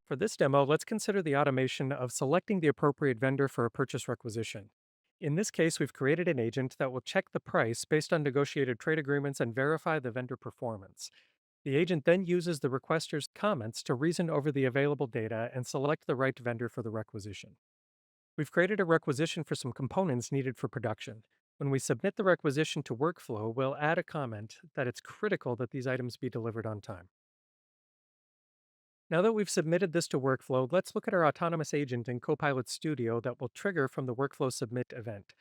For this demo, let's consider the automation of selecting the appropriate vendor for a purchase requisition. In this case, we've created an agent that will check the price based on negotiated trade agreements and verify the vendor performance. The agent then uses the requester's comments to reason over the available data and select the right vendor for the requisition. We've created a requisition for some components needed for production. When we submit the requisition to workflow, we'll add a comment that it's critical that these items be delivered on time. Now that we've submitted this to workflow, let's look at our autonomous agent in Copilot Studio that will trigger from the workflow submit event.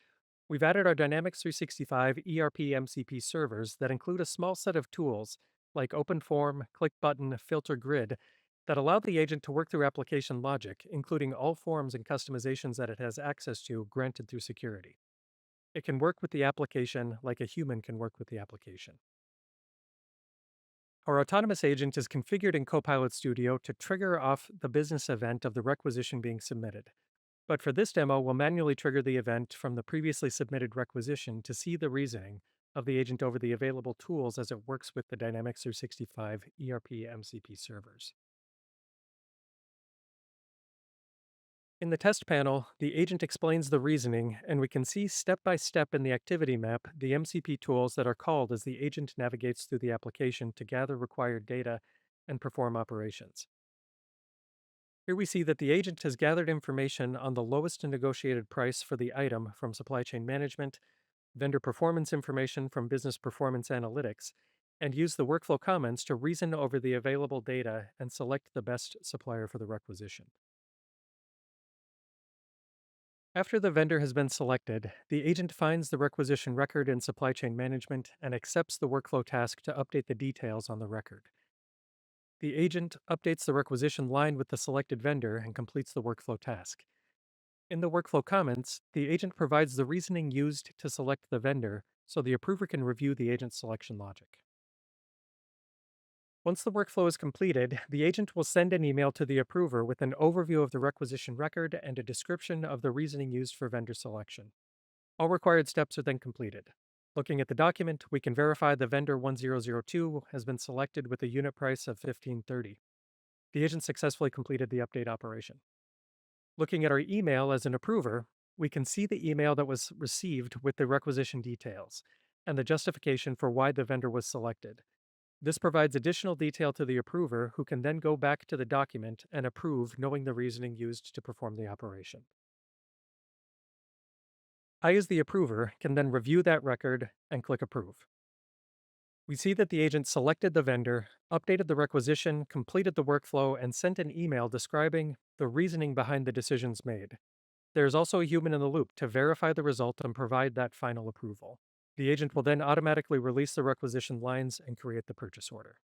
We've added our Dynamics 365 ERP MCP servers that include a small set of tools like Open Form, Click Button, Filter Grid that allow the agent to work through application logic, including all forms and customizations that it has access to granted through security. It can work with the application like a human can work with the application. Our autonomous agent is configured in Copilot Studio to trigger off the business event of the requisition being submitted. But for this demo, we'll manually trigger the event from the previously submitted requisition to see the reasoning of the agent over the available tools as it works with the Dynamics 365 ERP MCP servers. In the test panel, the agent explains the reasoning, and we can see step by step in the activity map the MCP tools that are called as the agent navigates through the application to gather required data and perform operations. Here we see that the agent has gathered information on the lowest negotiated price for the item from supply chain management, vendor performance information from business performance analytics, and used the workflow comments to reason over the available data and select the best supplier for the requisition. After the vendor has been selected, the agent finds the requisition record in supply chain management and accepts the workflow task to update the details on the record. The agent updates the requisition line with the selected vendor and completes the workflow task. In the workflow comments, the agent provides the reasoning used to select the vendor so the approver can review the agent's selection logic. Once the workflow is completed, the agent will send an email to the approver with an overview of the requisition record and a description of the reasoning used for vendor selection. All required steps are then completed. Looking at the document, we can verify the vendor 1002 has been selected with a unit price of 1530. The agent successfully completed the update operation. Looking at our email as an approver, we can see the email that was received with the requisition details and the justification for why the vendor was selected. This provides additional detail to the approver who can then go back to the document and approve knowing the reasoning used to perform the operation. I, as the approver, can then review that record and click Approve. We see that the agent selected the vendor, updated the requisition, completed the workflow, and sent an email describing the reasoning behind the decisions made. There is also a human in the loop to verify the result and provide that final approval. The agent will then automatically release the requisition lines and create the purchase order.